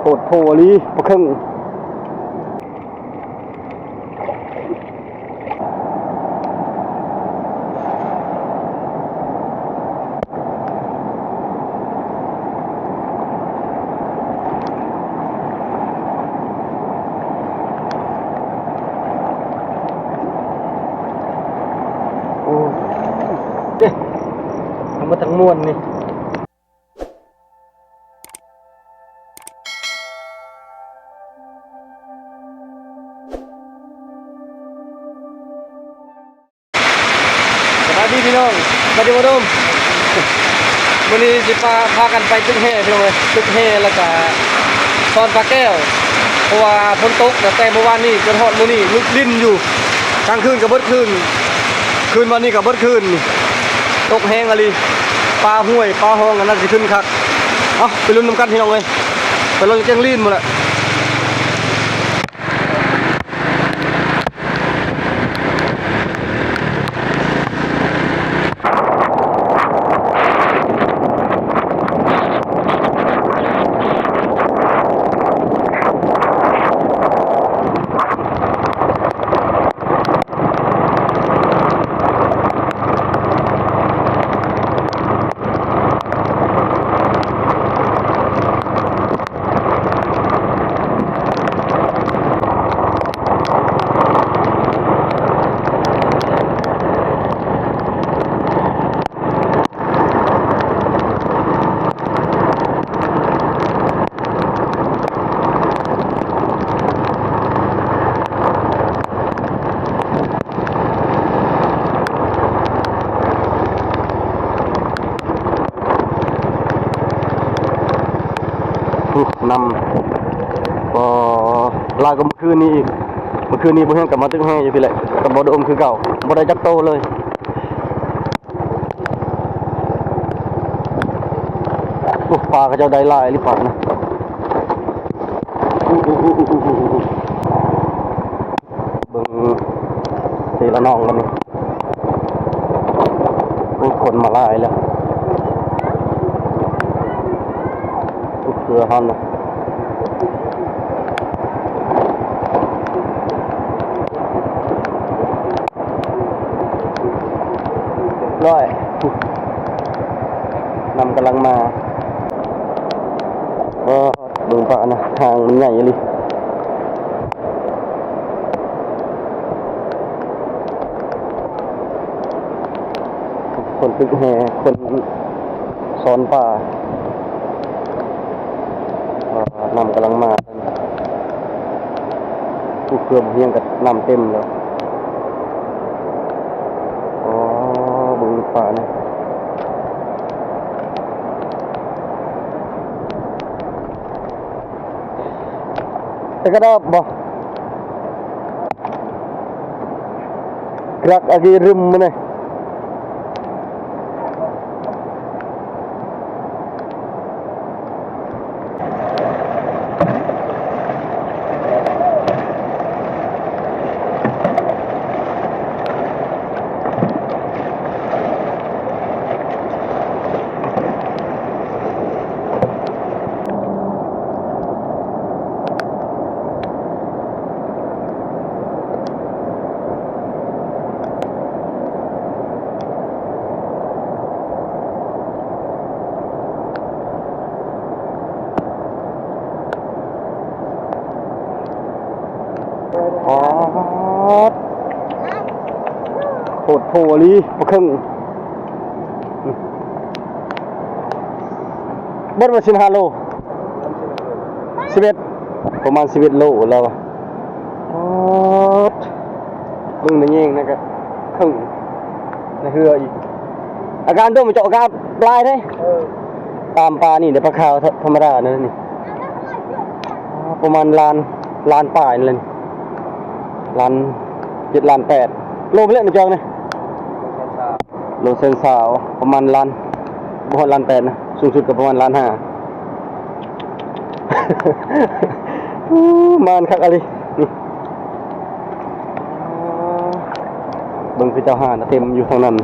โหดโผลีปะครึ่งโอ้เอ๊ะทำมาทั้งมวลนี่พี่น้องมาดูมาดูวันนี้จะพากันไปตึกแห่พี่น้องเลยตึกแห่แล้วก็ซอนปลาแก้วเพราะว่าฝนตกแต่เมื่อวานนี้จนฮอดมื้อนี้ลุกลิ้นอยู่กลางคืนกับเบิดคืนวันนี้กับเบิดคืนตกแห้งอะไรปลาห้วยปลาห้องอันนั้นสิขึ้นคักเอาไปลุ้นน้ำกันพี่น้องเลยไปลงจังลิ้นหมดละนำก็ลายก็เมื่อคืนนี้อีกเมื่อคืนนี้บ่แห้งกลับมาตึ้งแห้งอยู่พี่แหละกับบ่ได้อมคือเก่าบ่ได้จักโตเลยปลาก็จะได้ลายหรือเปล่านะเบิ่งตีละน้องกันนี่คนมาลายแล้วเกลือฮอนนะร้อยนำกำลังมาก็ดูป่ะนะทางมันใหญ่เลยคนตึกแห่คนสอนป่านำกำลังมาทุกเครื่องเพียงกับนำเต็มแล้วอ๋อบึงป่าเนี่ยแต่ก็ได้บ่กรักอากีริมมันเลยโหดโผลีปะครึ่งเบิดมา15 โล11ประมาณ11 โลแล้วบึงในเงี้ยนะก็ครึ่งในเรืออีกอาการตัวมันจะอาการปลายได้ตามปลานี่เดี๋ยวปลาขาวธรรมดานะนี่ประมาณล้านป่ายนั่นเลยล้าน7 ล้าน 8โลไปเล่นในจองเนี่ยโลเซนสาวประมาณล้าน8นะสูงสุดก็ประมาณล้าน 5มันคักอะไรนี่เบิ่งคือเจ้าห่านเต็มอยู่ทางนั้น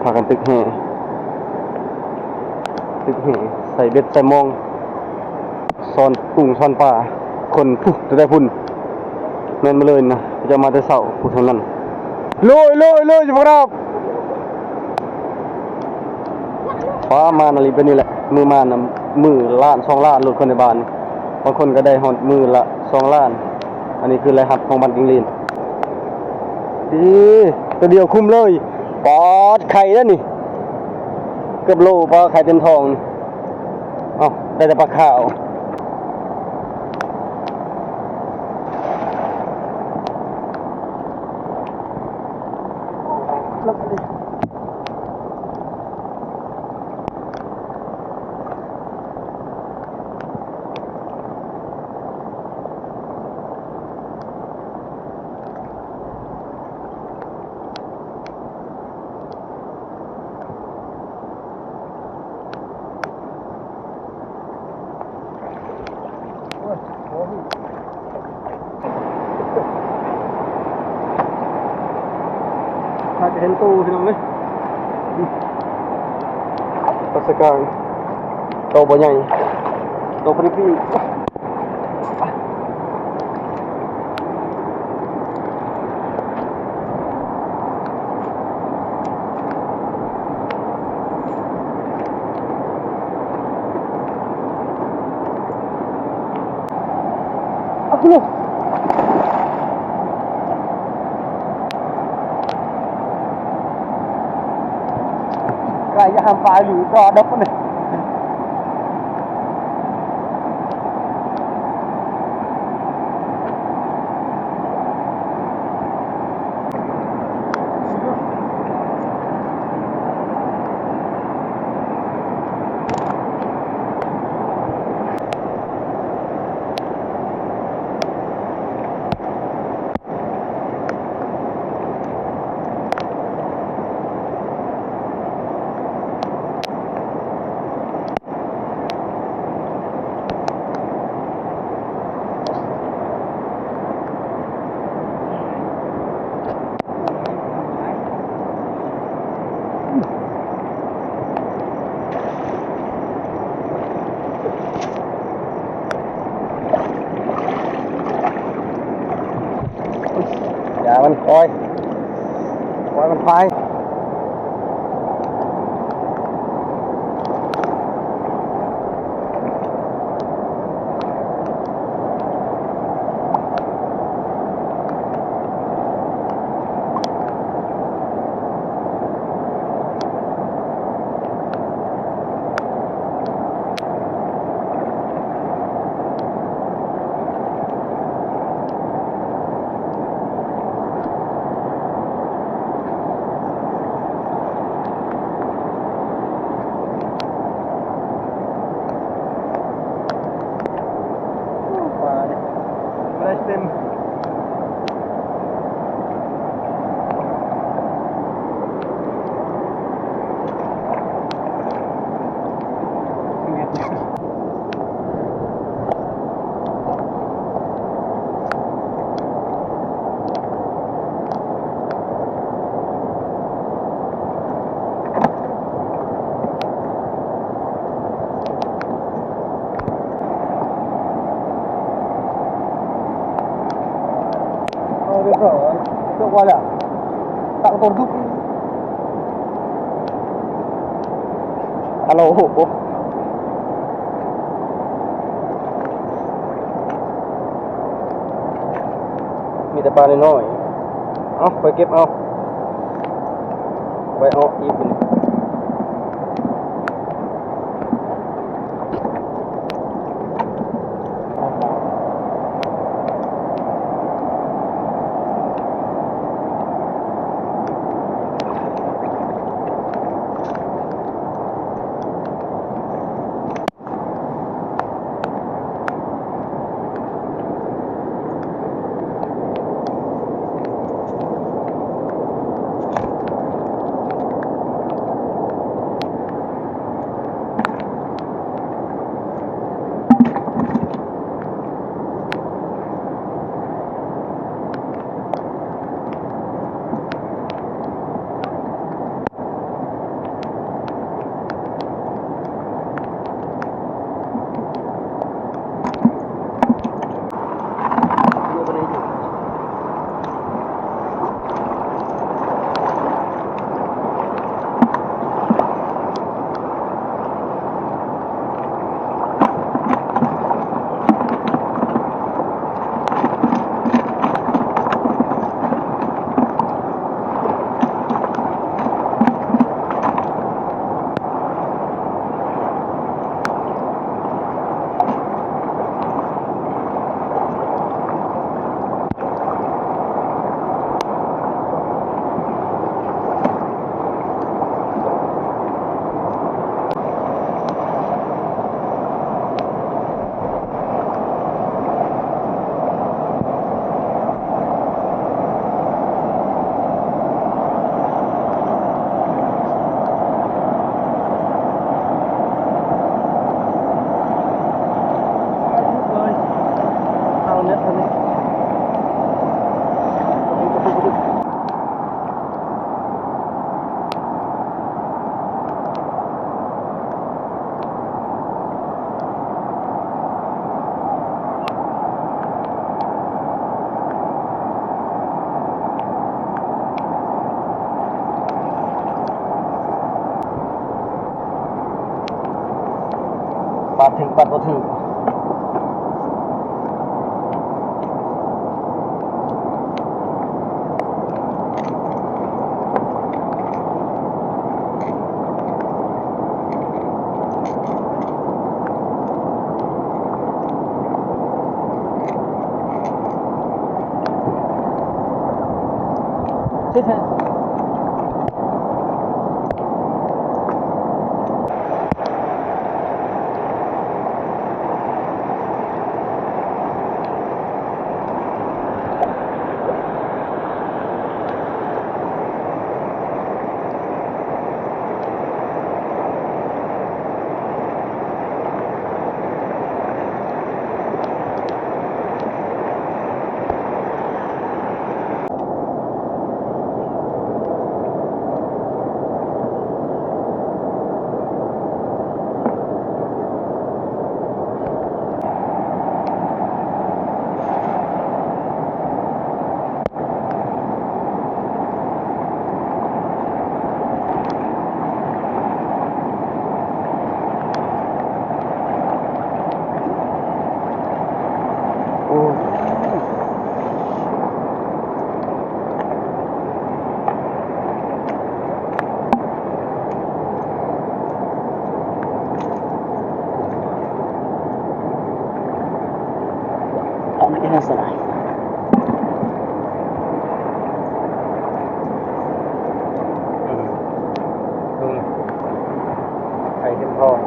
พากันตึกแห่ใส่เบ็ดใส่มอง กุ้งซ่อนปลาคนผู้จะได้พุ่นแม่นมาเลยนะจะมาแต่เช้าผู้เท่านั้นลุยครับฟ้ามานาลีเป็นนี่แหละมือมานะมือล้าน2ล้านรถคนในบ้านบางคนก็ได้ฮอดมือละ2ล้านอันนี้คือรายรับของบ้านกิงลีนตัวเดียวคุ้มเลยปอดไข่แล้วนี่เกือบโลปลาไข่เต็มทองอ้าวได้แต่ปลาขาวถ้าจะเห็นตู้พี่น้องไหมปัสกลางโตบ่ใหญ่โตพอดีลูกกายยามปลาหรือปลาดอกเนี่ยอย่ามันปล่อยมันไปเต็มqua là tạo tồn giúp aloมีแต่ปลาน้อยๆเอาไปเก็บเอาไปเอาอีกคน ดถึงปัดบ่ถึงใช่ๆน่าสลายไข่เต็มท้อง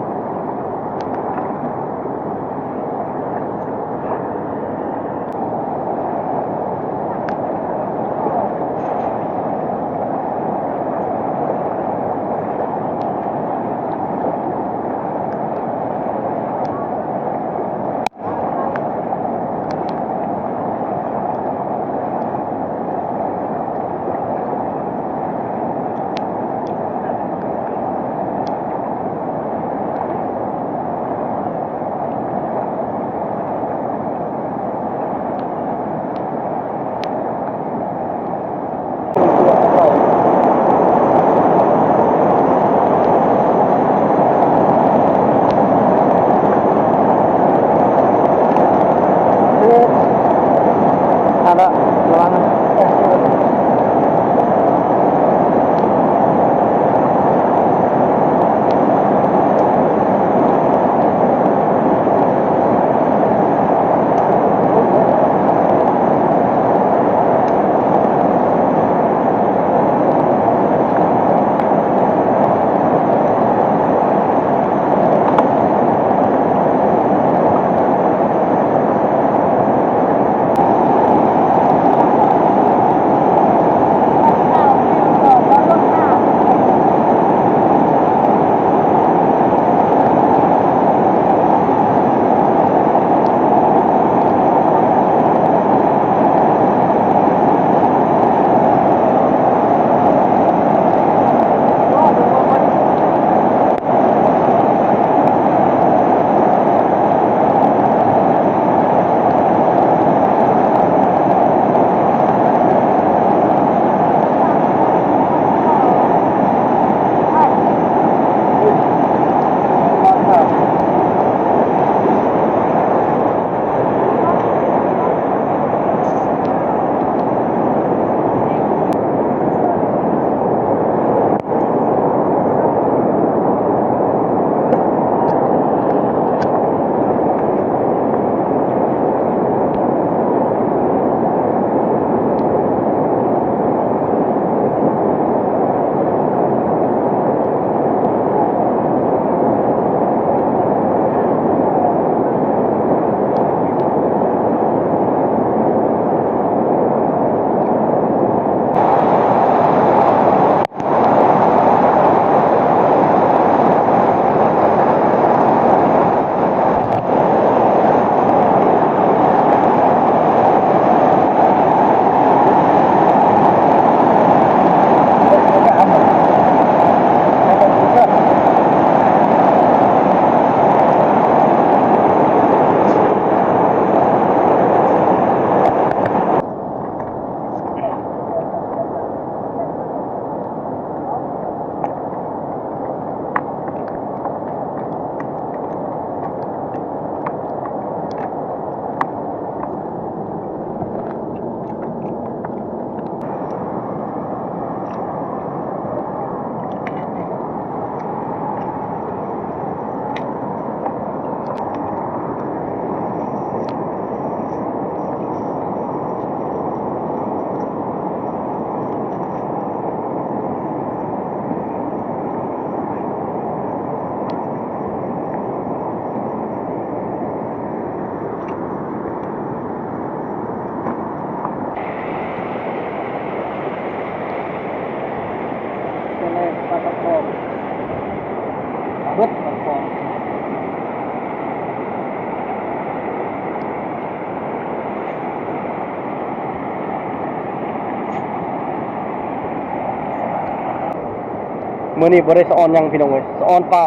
มื้อนี้บ่ได้สะออนหยังพี่น้องเอ้ยสะออนปลา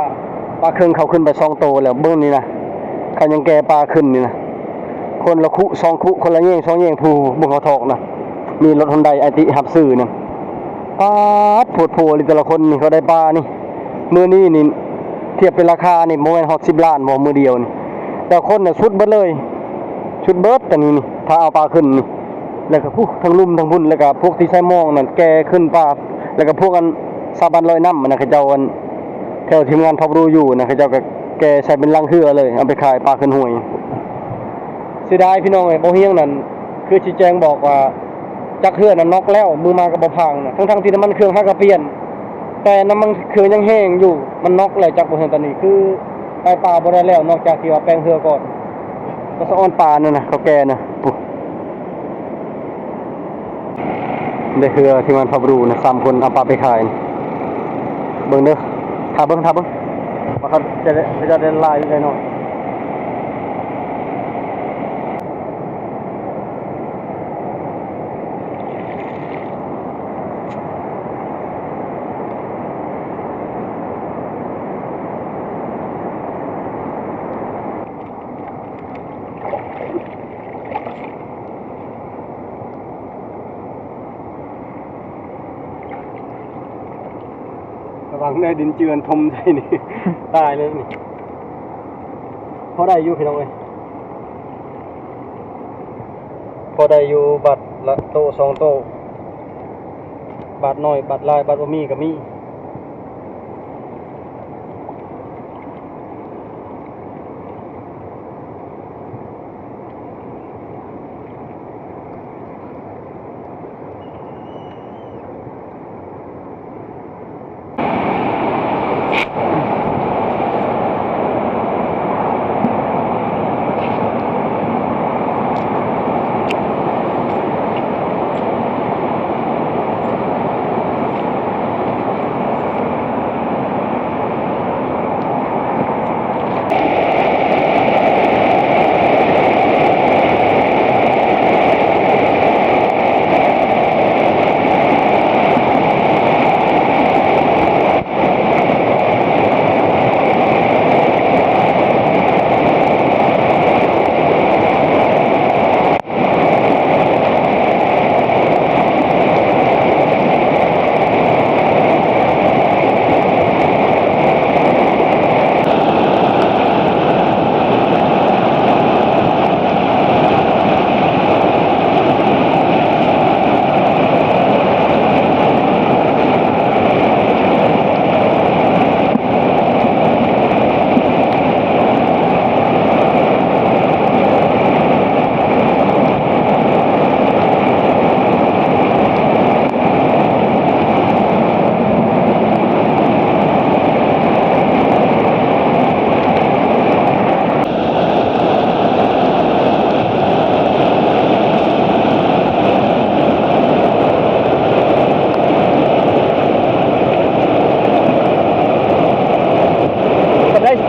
เครื่องเขาขึ้นไป2โตแล้วเบิ่งนี่นะคันยังแก่ปลาขึ้นนี่นะคนละคุ2คุคนละแยง2แยงผู้บ่เขาทอกนะมีรถ Hyundai ไอติรับซื้อนี่ปาดโพดโพเลยแต่ละคนนี่เขาได้ปลานี่มื้อนี้นี่เทียบเป็นราคานี่บ่แม่นฮอด10ล้านบ่มื้อเดียวนี่แต่คนน่ะสุดเบิดเลยชุดเบิดแต่นี่ถ้าเอาปลาขึ้นนี่แล้วก็ทั้งลุ่มทั้งพุ่นแล้วก็พวกที่ใช้มองนั่นแกขึ้นปลาแล้วก็พวกอันซาบันลอยน้ำมันนะเขาเจ้าอันแถวทีมงานพบรู้อยู่นะเขาเจ้าก็แกใช้เป็นลังเรือเลยเอาไปขายปลาขึ้นห้วยเสียดายพี่น้องไอ้บ่เฮียงนั่นคือชี้แจงบอกว่าจักเรือนั้นน็อกแล้วมือมาก็บ่พังน่ะทั้งๆที่น้ำมันเครื่องฮักก็เปลี่ยนแต่น้ำมันเครื่องยังแห้งอยู่มันน็อกแล้วจักบ่เห็นตอนนี้คือไปปลาบ่ได้แล้วนอกจากที่ว่าแปลงเรือก่อนก็สะออนปลานั่นน่ะเขาแกน่ะได้คือทีมงานพบรู้นะ3คนเอาปลาไปขายเบิ่งเด้อถ้าเบิ่งว่าเขาจะได้ลายได้น้อยระวังได้ดินเจือนทมใส่นี่ ตายเลยนี่พอได้อยู่พี่น้องเอ้ยพอได้อยู่บัตรละโต2โตบัตรน้อยบัตรลายบัตรบ่มีก็มี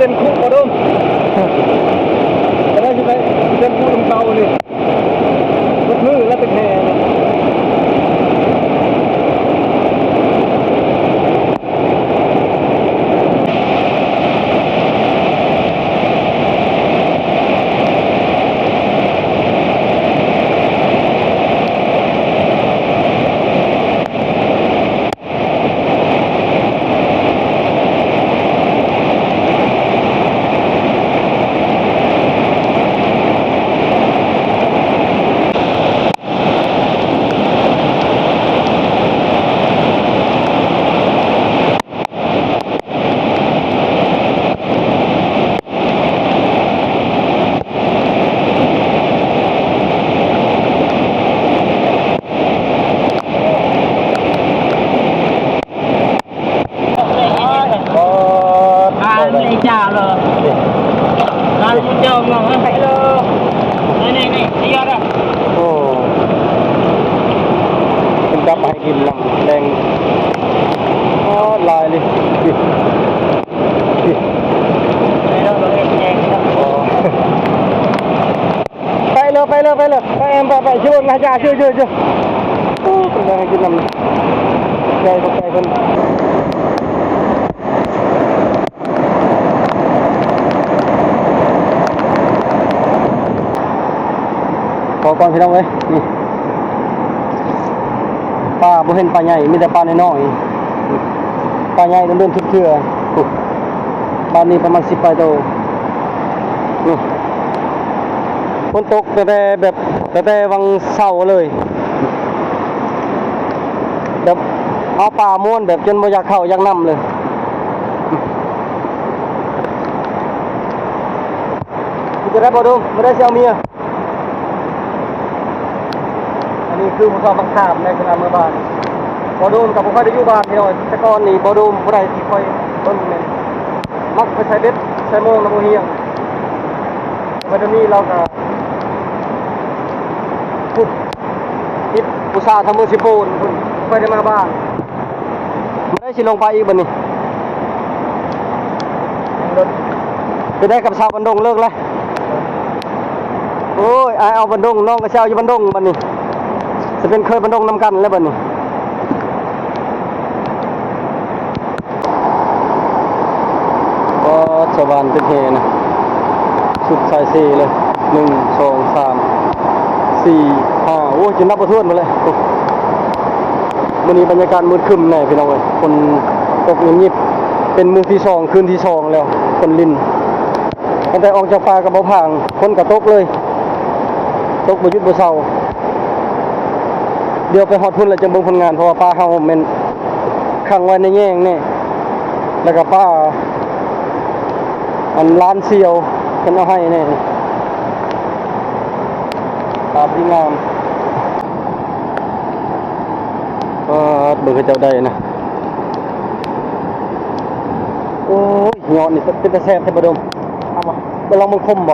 เป็นคุกบ่ดุมจะได้สิไปเป็นคุกลงเตานี่รถมือแล้วเป็นแห่จับให้กินลำแดงลายเลยไปเลยไปเอ็มไปช่วยงานจ่าช่วยเป็นแดงให้กินลำใจคน บอกก่อนพี่น้องเลยนี่ปลาบ่เห็นปลาใหญ่มีแต่ปลาน้อยๆปลาใหญ่เดินทุกเทื่อบ้านนี้ประมาณ10ปลายโตนี่ฝนตกแต่วังเศร้าเลยแบบเอาปลาม้วนแบบจนบ่อยากเข้าอยากนำเลยจะได้บ่ดูไม่ได้เสียวเมียอันนี้คือผู้สาวบังคับในสนามเมื่อบ้านบ่ดูกับบ่ค่อยได้อยู่บ้านพี่น้อยแต่ก่อนนี่บ่ดูบ่ได้ที่ค่อยต้นนี่มักไปใช้เบ็ดใช้โมงแล้วบ่เฮียงวันนี้เราก็พุดติดผู้สาวทำมือสิปูนค่อยได้มาบ้านไม่ได้สิลงไปอีกบัดนี้ไปได้กับชาวบันดงเลิกเลยโอ้ยเอาบันดงน้องกับชาวอยู่บันดงบัดนี้จะเป็นเคยบันดงนำกันแล้วบัดนี้ก็ชาวบ้านเป็นเฮนะสุดสาย4เลย1 2 3 4 5โอ้จะนับบ่ถ้วนหมดเลยมื้อนี้บรรยากาศมืดครึ้มแน่พี่น้องเอ้ยคนตกเงียบๆเป็นมื้อที่2คืนที่2แล้วคนลิ้นตั้งแต่ออกจากป่ากับบ่ผ่างคนก็ตกเลยตกบ่หยุดบ่เซาเดี๋ยวไปฮอดพุ่นแล้วจะเบิ่งผลงานเพราะว่าป่าเฮาแม่นขังไว้ในแยงแน่แล้วก็ป่าอันล้านเสียวเพิ่นเอาให้แน่ตาดีงามเบิ่งเขาเจ้าได้นะโอ้ยยอดนี่เป็นตาแซ่บแท้บ่ดมเอาบ่ไปลองมันคมบ่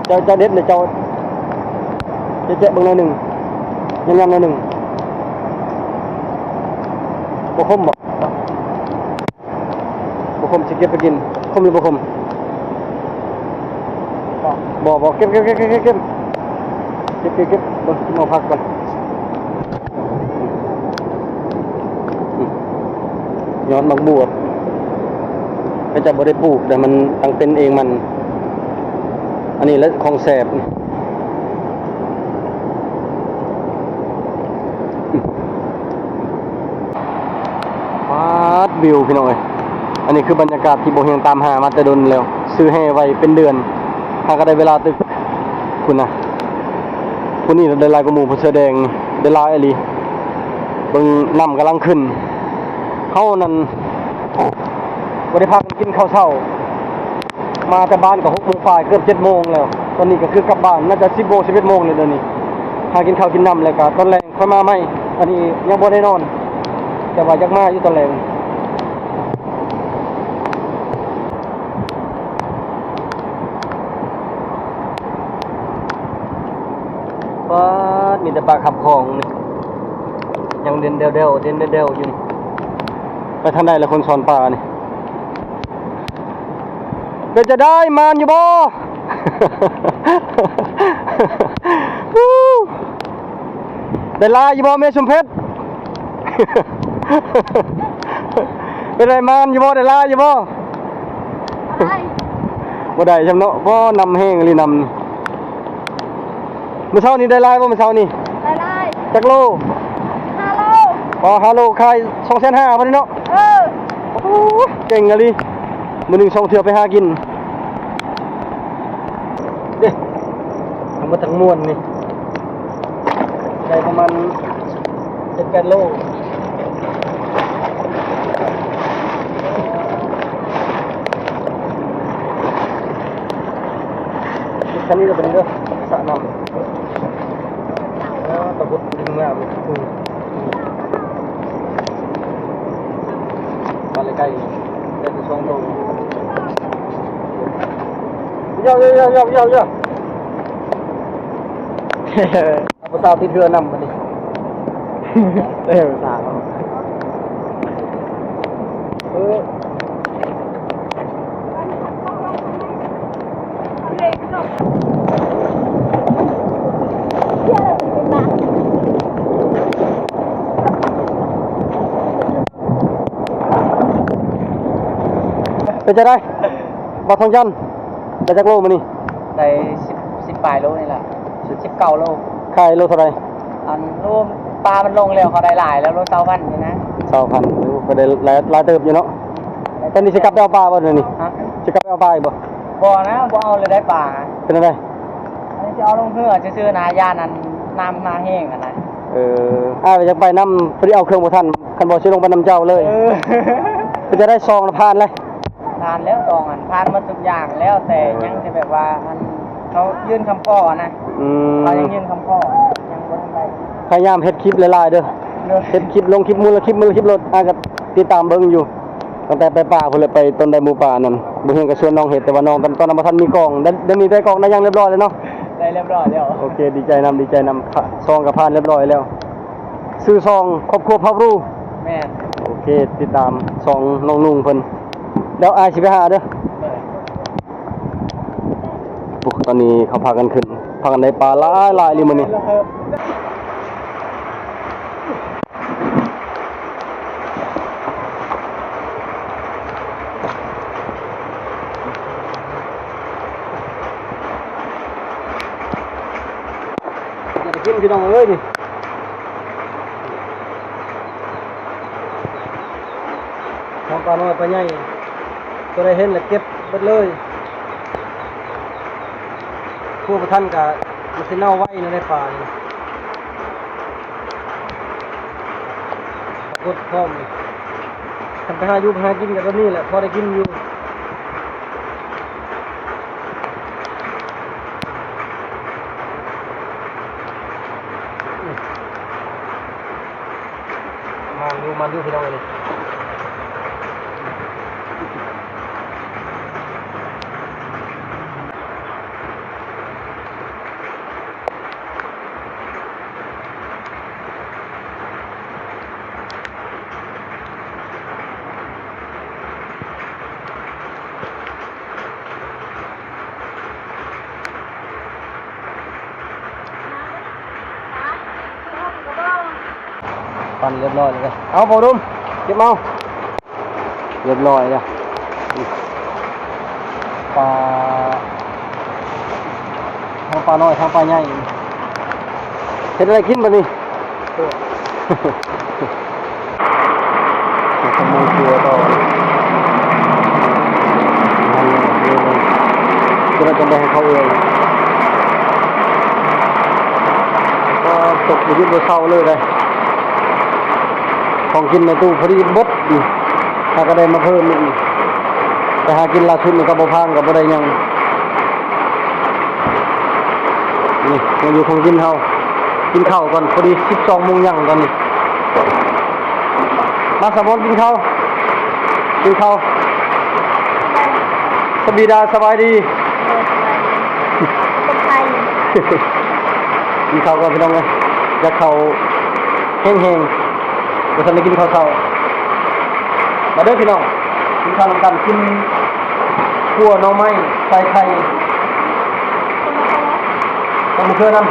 เจ้าเด็ดเลยเจ้าเจ๊ะเบิ่งหน่อยหนึงยำๆหน่อยหนึงบ่คมบ่บ่คมสิเก็บไปกินคมหรือบ่คมบ่เก็บเบิ่งมาพักก่อนย้อนมักบวบก็จะบ่ได้ปลูกแต่มันตั้งเป็นเองมันอันนี้แล้วของแสบฟาดวิวพี่น้อยอันนี้คือบรรยากาศที่บ่เฮียงตามหามาแต่ดนแล้วซื้อให้ไว้เป็นเดือนหาก็ได้เวลาตึกคุณนะคุณนี่ได้ลายกระหมูผู้เสื้อแดงได้ลายอะไรเบิ่งน้ำกำลังขึ้นเข้านั่นบ่ได้พักกินข้าวเช้ามาแต่บ้านก็6 โมงฝ่ายเกือบ7 โมงแล้วตอนนี้ก็คือกลับบ้านน่าจะ10 โมง 11 โมงเลยเดี๋ยวนี้หากินข้าวกินน้ำแล้วก็ตอนแรงค่อยมาใหม่อันนี้ยังบ่ได้นอนแต่ว่าอยากมาอยู่ตอนแรงมีแต่ปลาขับของนี่ยังเดินเดวอยู่นี่ไปทางใดละคนสอนปลานี่เป็นจะได้มานอยู่บ่ ได้ลายอยู่บ่แม่ชมเพชร เป็นไรมานอยู่บ่ได้ลายอยู่บ่ บ่ได้จำเนาะบ่นำแห้งหรือนำมื้อเช้านี้ได้ลายบ่มื้อเช้านี้ได้ลายจักโล5 โลอ๋อ5 โลขาย 2,500 บ่นี่เนาะเก่งอะลิมื้อนึง2 เทื่อไปหากินเด้ทั้งหมดทั้งมวลนี่ได้ประมาณ 7-8 โลคันนี้จะเป็นเรื่องสระน้ำตะบุดดึงน้ำมาเลยใกล้จะช่องโตเยอะภาษาที่เรือนำมาดิเอ้ภาษาเป็นจะได้บาทองจันได้จักโลมานี่ได้10 ปลายโลนี่แหละ19 โล ขายโลเท่าไหร่ อันรวมปลามันลงแล้วเขาได้หลายแล้วรถ20,000นี่นะ 2,000ก็ได้หลายเติบอยู่เนาะตอนนี้สิกลับไปเอาปลาบ่เดี๋ยวนี้ ฮะ สิกลับไปเอาปลาอีกบ่ บ่นะบ่เอาเลยได้ปลา เป็นอะไร อันนี้จะเอาลงเรือซื่อๆนะย่านนั้นน้ำมาแห้งกันนะ ไปจะไปนำพอดีเอาเครื่องบ่ทันคันบ่สิลงไปนำเจ้าเลยเพิ่นจะได้ซองละผ่านเลย ทานแล้ว2อันทานมาทุกอย่างแล้วแต่ยังจะแบบว่าอันเขายื่นคำข้อนะเขายังยื่นคำข้อยังบ่ทันได้ พยายามเฮ็ดคลิปหลายๆเด้อเฮ็ดคลิปลงคลิปมือละคลิปรถก็ติดตามเบิ่งอยู่ตั้งแต่ไปป่าพุ่นเลยไปต้นไดหมู่ป่านั่นบ่เห็นก็ชวนน้องเฮ็ดแต่ว่าน้องตอนนั้นบ่ทันมีกล้องได้มีได้กล้องได้ยังเรียบร้อยแล้วเนาะ ได้เรียบร้อยแล้ว โอเคดีใจนำซองก็ผ่านเรียบร้อยแล้วซื้อซองครอบครัวพับรู้ แม่น โอเคติดตามซองน้องนุ่งเพิ่นแล้วอายสิไปหาเด้อปุ๊ตอนนี้เขาพากันขึ้นพากันได้ปลาหลายเลยมื้อนี้อย่าไปกินพี่น้องเอ้ยนี่ทำปลาน้อยปลาใหญ่ตัวใดเห็นแล้วเก็บเบิดเลยพวกท่านก็มันสิเน่าไว้ในป่านี่ปรากฏพร้อมนี่ทำไปหาอยู่หากินกันแบบนี้แหละพอได้กินอยู่มาดูพี่น้องเลยปั่นเรียบร้อยเลยเอาพอดุมเก็บเอาเรียบร้อยเลยปลาทั้งปลาน้อยทั้งปลาใหญ่เห็นอะไรกินบ้านี่ขโมยเกลือต่อจะได้จะได้ให้เขาเองก็ตกอยู่ที่ตัวเศร้าเลยเลยของกินในตู้พอดีบดอีกถ้าก็ได้มาเพิ่มอีกแต่หากินล่าสุดมันก็บ่พังก็บ่ได้ยังนี่ยังอยู่ของกินเฮากินข้าวก่อนพอดี 12 โมงยังตอนนี้มาสมอนกินข้าวสบีดาสบายดีกินข้าวก่อนพี่น้องเลยจะเข้าแห้งๆเราจะไม่กินข้าวเช้ามาเด้อพี่น้องกินข้าวกันกินขั่วหน่อไม้ใส่ไข่ต้องมาเชื่อนั่น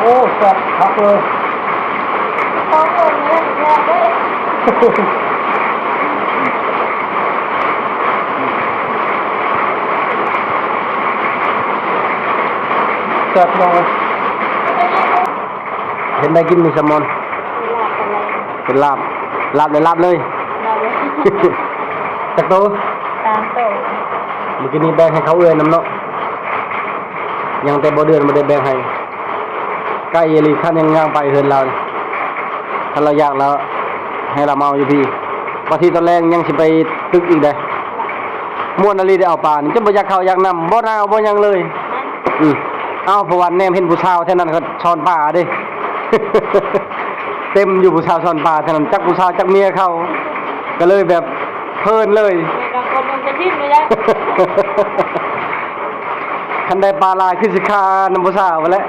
โอ้แซ่บคักเลยต้องลงเลยแซ่บเลยแซ่บน้องเห็นได้กินมีสมอนเป็นลาบเลยจักโต3 โตเมื่อกี้นี้แบ่งให้เขาเอื้อยน้ำเนาะยังแต่บ่เดือนบ่ได้แบ่งให้ใกล้เอลีขั้นยังย่างไปเฮือนเราถ้าเราอยากแล้วให้เราเมาอยู่พี่บางทีตอนแรกยังสิไปตึกอีกได้ม่วนอลีได้เอาปลานี่จะบ่อยากเข้าอยากนำบ่น่าเอาบ่ยังเลยเอาเพราะวันแนมเห็นผู้ชาวเท่านั้นก็ช้อนปลาดิ เต็มอยู่ผู้ชาวช้อนปลาเท่านั้นจักผู้ชาวจักเมียเขาก็เลยแบบเพลินเลยบางคนมันจะดิ้นเลยนะ คันได้ปลาลายขึ้นสิคาน้ำผู้ชาวไปแล้ว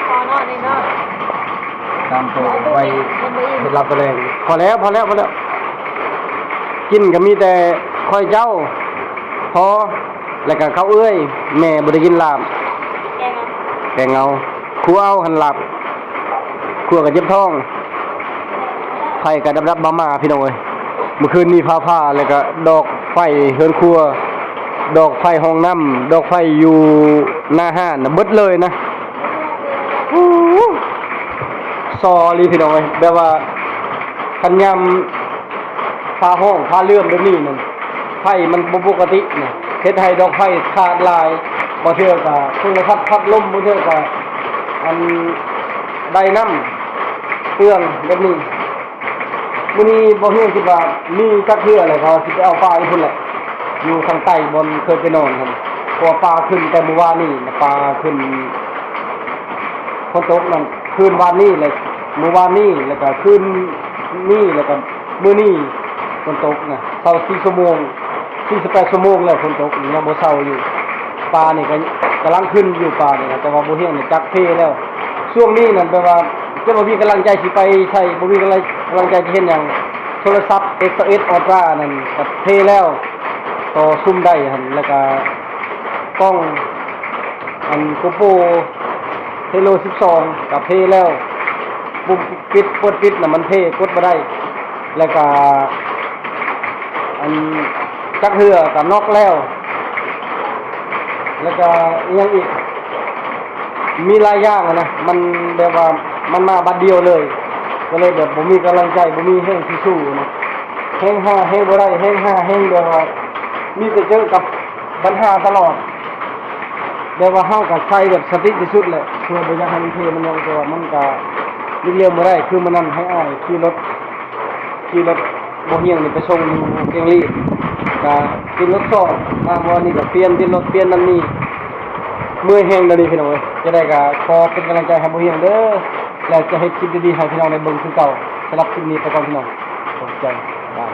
พอนอนนี่เนาะตามตัวไว้รับไปเลยพอแล้วกินก็มีแต่คอยเจ้าพอแล้วก็เขาเอ้ยแม่บ่ได้กินลาบแกงเอาครัวเอาหันลาบครัวกับเจ็บท้องไข่กับดับๆมาพี่น้องเอ้ย เมื่อคืนนี้ผ้าแล้วก็ดอกไฟเฮือนครัวดอกไฟห้องน้ำดอกไฟอยู่หน้าห้านน่ะเบิดเลยนะซอรีพี่น้องเอ้ยแบบว่าคันยามฟ้าห้องฟ้าเลื่อมแบบนี้นั่นไฟมันบ่ปกติน่ะเฮ็ดให้ดอกไฟขาดลายบ่เทื่อก็โทรทัศน์พัดลมบ่เทื่อก็อันได้น้ำเปลืองแบบนี้มื้อนี้บ่ฮู้คิดว่ามีจักเทื่ออะไรเขาสิไปเอาปลาอยู่พุ่นแหละอยู่ทางใต้บนเคยไปนอนครับเพราะว่าปลาขึ้นแต่เมื่อวานนี้ปลาขึ้นฝนตกนั่นคืนวานนี้เลยเมื่อวานนี้แล้วก็คืนนี้แล้วก็มื้อนี้ฝนตกนะเช้า4ชั่วโมง48ชั่วโมงแล้วฝนตกยังบ่เช้าอยู่ปลานี่ก็กำลังขึ้นอยู่ปลานี่แต่ว่าบ่เฮียงนี่จักเพแล้วช่วงนี้นั่นแปลว่าจะบ่มีกำลังใจสิไปใช้บ่มีกำลังใจสิเฮ็ดหยังโทรศัพท์ XS Ultra นั่นก็เทแล้วต่อซุ่มได้หั่นแล้วก็กล้องอัน GoPro Hero 12กับเทแล้วปุ่มปิดกดปิดน่ะมันเทกดบ่ได้แล้วก็อันจักเหือก็นอกแล้วแล้วก็อีกอย่างอีกมีหลายอย่างนะมันแบบว่ามันมาบัดเดียวเลยก็เลยแบบบ่มีกำลังใจบ่มีแรงที่สู้นะแห้งห้าแห้งบ่ได้แห้งห้าแห้งแบบว่ามีแต่เจอกับปัญหาตลอดแบบว่าเฮาก็ใช้แบบสติที่สุดแหละเพื่อบ่อยากให้มันเทมันยังตัวมันก็เลี้ยวบ่ได้คือมันนั่นให้อ้ายขี่รถบ่เฮียงนี่ไปส่งเกียงลีก็กินรถสอบมาบ่นี่ก็เปลี่ยนเป็นรถเปลี่ยนนั่นนี่เมื่อยแห้งเดี๋ยวนี้พี่น้องเอ้ยจะได้ก็ขอเป็นกำลังใจให้บ่เฮียงเด้อแล้วจะเฮ็ดคลิปดีๆให้พี่น้องได้เบิ่งคือเก่าสำหรับคลิปนี้ไปก่อนพี่น้องขอบใจบาย